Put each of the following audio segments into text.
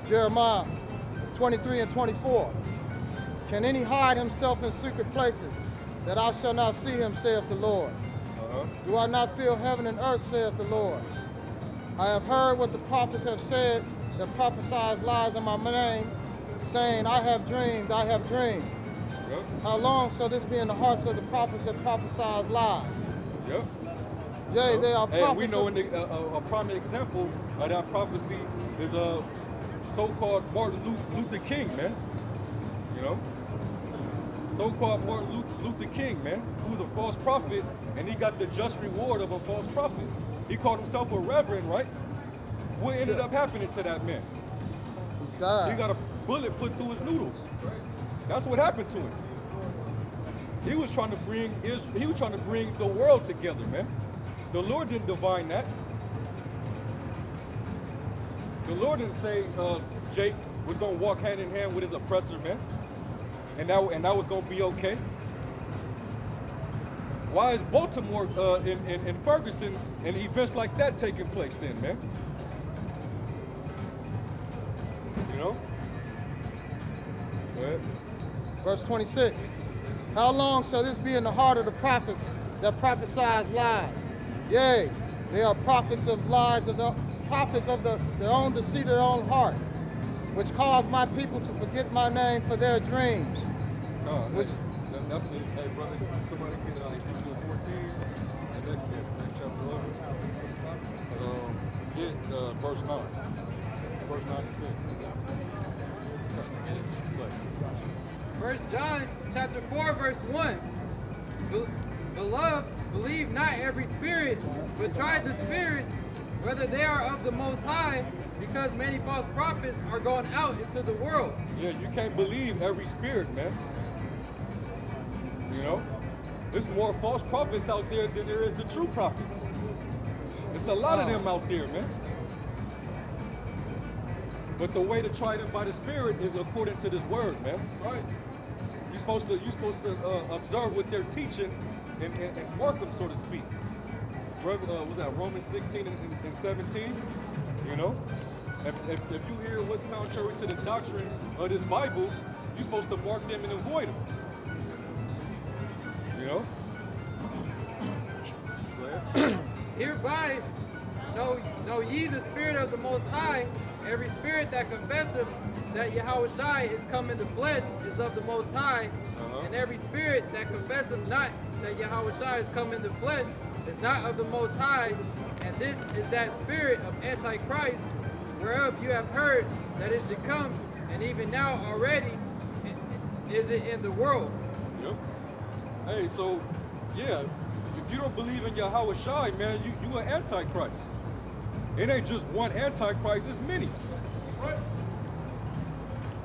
Jeremiah 23 and 24. Can any hide himself in secret places, that I shall not see him, saith the Lord? Do I not fill heaven and earth, saith the Lord? I have heard what the prophets have said, that prophesies lies in my name, saying, I have dreamed, I have dreamed. Yep. How long shall this be in the hearts of the prophets that prophesies lies? Yep. Yea, they are prophets. And we know a prime example of that prophecy is so-called Martin Luther King, man. You know? So-called Martin Luther King, man, who was a false prophet, and he got the just reward of a false prophet. He called himself a reverend, right? What ended up happening to that man? He died. He got a bullet put through his noodles. That's what happened to him. He was trying to bring the world together, man. The Lord didn't divine that. The Lord didn't say Jake was gonna walk hand in hand with his oppressor, man. And that was gonna be okay. Why is Baltimore in Ferguson and events like that taking place then, man? You know? Go ahead. Verse 26. How long shall this be in the heart of the prophets that prophesies lies? Yea, they are prophets of lies, of the prophets of their own deceit of their own heart, which cause my people to forget my name for their dreams. Which, that's it. Hey, brother, somebody get Ezekiel 14 and that chapter 11. Get verse 9. Verse 9 to 10. First John chapter 4, verse 1. Beloved, believe not every spirit, but try the spirits, whether they are of the Most High, because many false prophets are going out into the world. Yeah, you can't believe every spirit, man. You know? There's more false prophets out there than there is the true prophets. There's a lot of them out there, man. But the way to try them by the Spirit is according to this word, man. Right. You're supposed to observe what they're teaching and mark them, so to speak. Was that Romans 16 and 17? You know? If you hear what's contrary to the doctrine of this Bible, you're supposed to mark them and avoid them. You know? Go ahead. Hereby know ye the Spirit of the Most High. Every spirit that confesseth that Yahushua is come in the flesh is of the Most High, and every spirit that confesseth not that Yahushua is come in the flesh is not of the Most High, and this is that spirit of Antichrist, whereof you have heard that it should come, and even now already is it in the world. Yep. Hey, so, yeah, if you don't believe in Yahushua, man, you an Antichrist. It ain't just one Antichrist, it's many. Right.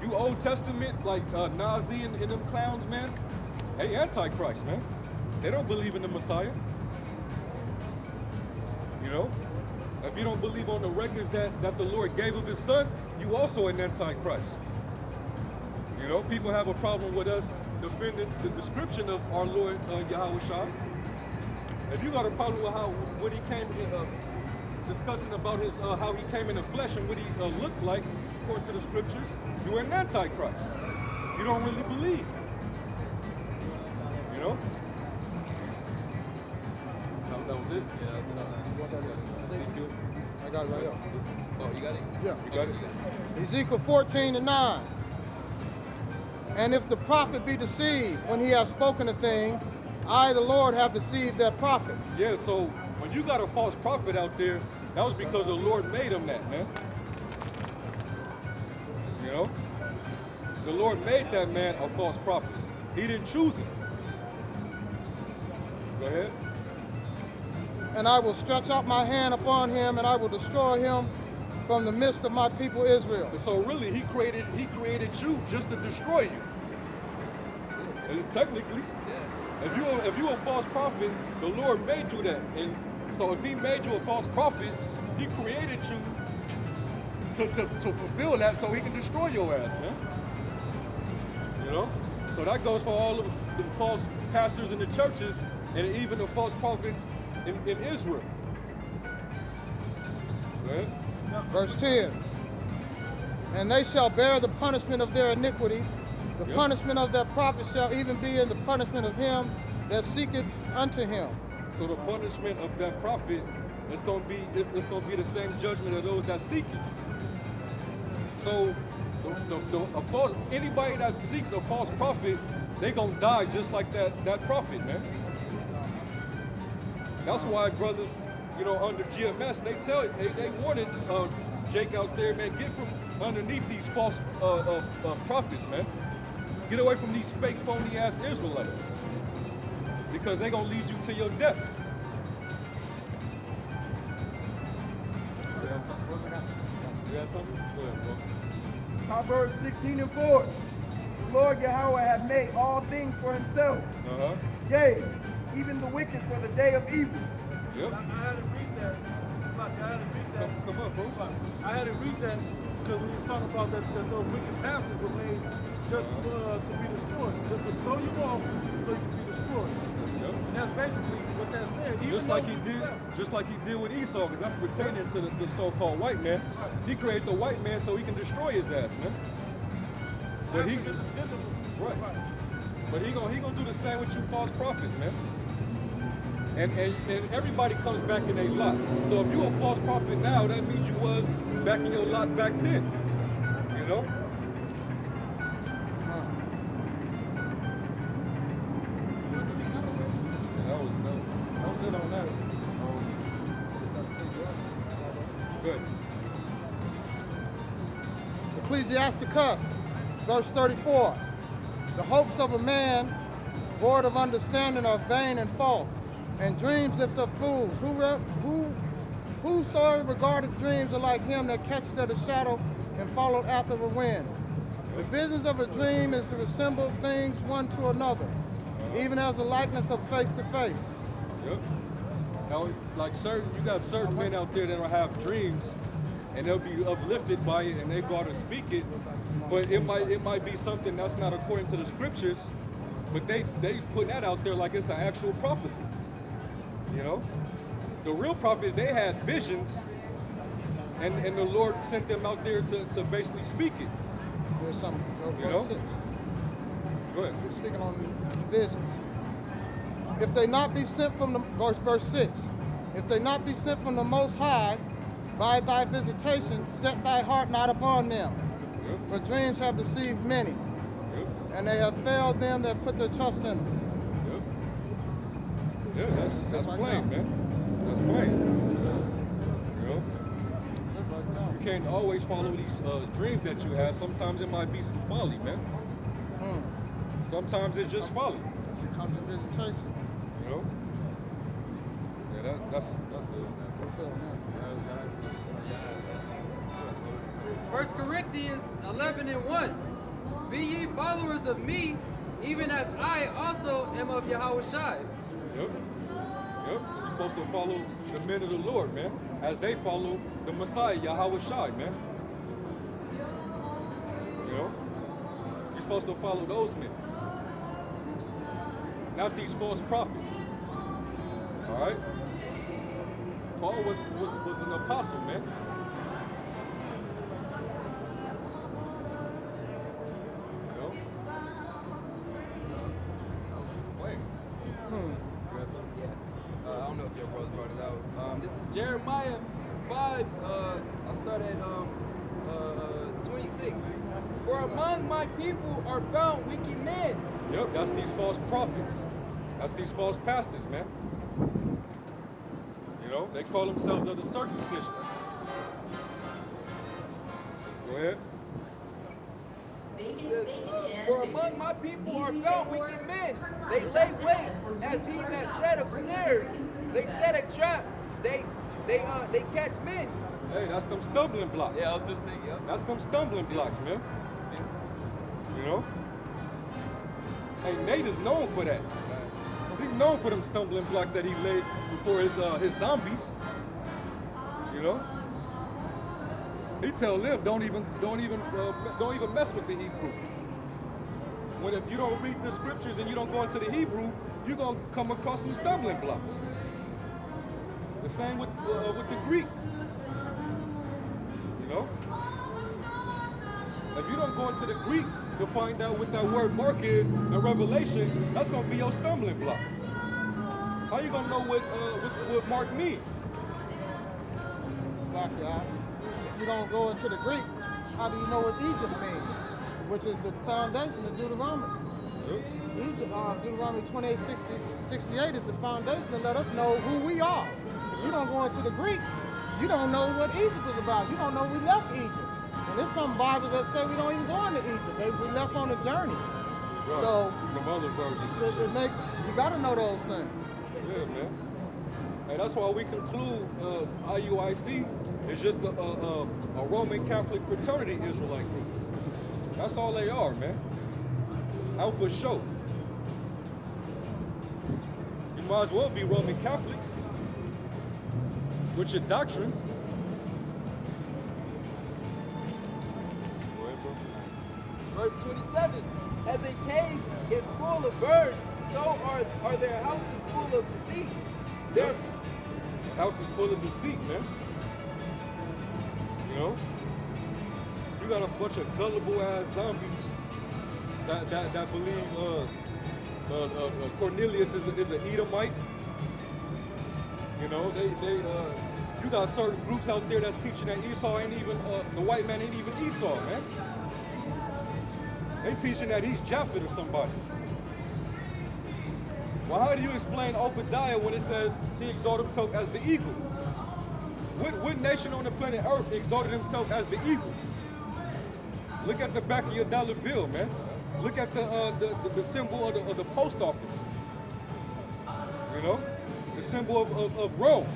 You Old Testament, like Nazi and them clowns, man, they Antichrist, man. They don't believe in the Messiah. You know? If you don't believe on the records that the Lord gave of his son, you also an Antichrist. You know, people have a problem with us defending the description of our Lord Yahushua. If you got a problem with when he came discussing about his how he came in the flesh and what he looks like according to the scriptures, you're an Antichrist. You don't really believe. You know? That was it? I got it right here. Oh, you got it? Yeah. You got it? Ezekiel 14 and 9. And if the prophet be deceived when he hath spoken a thing, I, the Lord, have deceived that prophet. Yeah, so when you got a false prophet out there, that was because the Lord made him that, man. You know? The Lord made that man a false prophet. He didn't choose him. Go ahead. And I will stretch out my hand upon him, and I will destroy him from the midst of my people Israel. And so really, he created you just to destroy you. And technically, if you a false prophet, the Lord made you that. And so if he made you a false prophet, he created you to fulfill that so he can destroy your ass, man. You know? So that goes for all of the false pastors in the churches and even the false prophets in Israel. Go ahead. Verse 10. And they shall bear the punishment of their iniquities. The punishment of their prophet shall even be in the punishment of him that seeketh unto him. So the punishment of that prophet is going to be the same judgment of those that seek it. So anybody that seeks a false prophet, they gonna die just like that prophet, man. That's why brothers, under GMS, they wanted Jake out there, man, get from underneath these false prophets, man. Get away from these fake, phony ass Israelites, because they gonna lead you to your death. You got something? Go ahead, bro. Proverbs 16:4. The Lord Yahweh hath made all things for himself. Yea, even the wicked for the day of evil. Yep. I had to read that. I had to read that. Come on, bro. I had to read that because we were talking about that those wicked pastors were made just to be destroyed, just to throw you off so you can be destroyed. Yep. And that's basically what that said. Just like he did with Esau, because that's pertaining to the so-called white man. He created the white man so he can destroy his ass, man. But he gonna do the same with you false prophets, man. And everybody comes back in a lot. So if you a false prophet now, that means you was back in your lot back then. You know? That was it on that. good. Ecclesiasticus, verse 34. The hopes of a man void of understanding are vain and false, and dreams lift up fools. Whosoever regardeth dreams are like him that catches at a shadow and followed after the wind. The visions of a dream is to resemble things one to another, even as the likeness of face to face. Yep. Now, like you got certain men out there that will have dreams, and they'll be uplifted by it, and they go out and speak it. But it might be something that's not according to the scriptures, but they put that out there like it's an actual prophecy. You know, the real prophets, they had visions, and the Lord sent them out there to basically speak it. There's something. You know? Verse 6. Go ahead. Speaking on the visions. If they not be sent from the verse 6. If they not be sent from the Most High by thy visitation, set thy heart not upon them. Yep. For dreams have deceived many, Yep. and they have failed them that put their trust in them. Yep. Yeah, that's right plain, now. man. That's plain. You know? You can't always follow these dreams that you have. Sometimes it might be some folly, man. Sometimes it's just folly. It comes in visitation. You know? Yeah, that's it. That's it. Yeah. 1 Corinthians 11:1. Be ye followers of me, even as I also am of Yahushua. Yep. You're supposed to follow the men of the Lord, man, as they follow the Messiah, Yahushua, man. You know? You're supposed to follow those men. Not these false prophets. All right? Paul was an apostle, man. You know? I don't know if your brother brought it out. This is Jeremiah 5. I started at 26. For among my people are found wicked men. Yep, that's these false prophets. That's these false pastors, man. You know, they call themselves of the circumcision. Go ahead. It says, for among my people are found wicked men. They lay wait as he that set of snares. They set a trap. They catch men. Hey, that's them stumbling blocks. Yeah, I was just thinking. Yep. That's them stumbling blocks, man. You know? Hey, Nate is known for that. He's known for them stumbling blocks that he laid before his zombies. You know? He tell them don't even mess with the Hebrew. When if you don't read the scriptures and you don't go into the Hebrew, you're gonna come across some stumbling blocks. The same with the Greeks. You know? If you don't go into the Greek to find out what that word mark is in Revelation, that's going to be your stumbling block. How you going to know what mark means? If you don't go into the Greek, how do you know what Egypt means? Which is the foundation of Deuteronomy. Egypt, Deuteronomy 28:68 is the foundation to let us know who we are. If you don't go into the Greek, you don't know what Egypt is about. You don't know we left Egypt. And there's some Bibles that say we don't even go into Egypt. We left on a journey. Right. So from other versions. You got to know those things. Yeah, man. And that's why we conclude IUIC is just a Roman Catholic fraternity Israelite group. That's all they are, man. Out for show. You might as well be Roman Catholics with your doctrines. Go ahead, bro. Verse 27. As a cage is full of birds, so are their houses full of deceit. The house is full of deceit, man. You know? You got a bunch of gullible ass zombies that believe Cornelius is an Edomite. You know, you got certain groups out there that's teaching that Esau ain't even the white man ain't even Esau, man. They teaching that he's Japhet or somebody. Well, how do you explain Obadiah when it says he exalted himself as the eagle? What nation on the planet Earth exalted himself as the eagle? Look at the back of your dollar bill, man. Look at the symbol of the post office. You know, the symbol of Rome.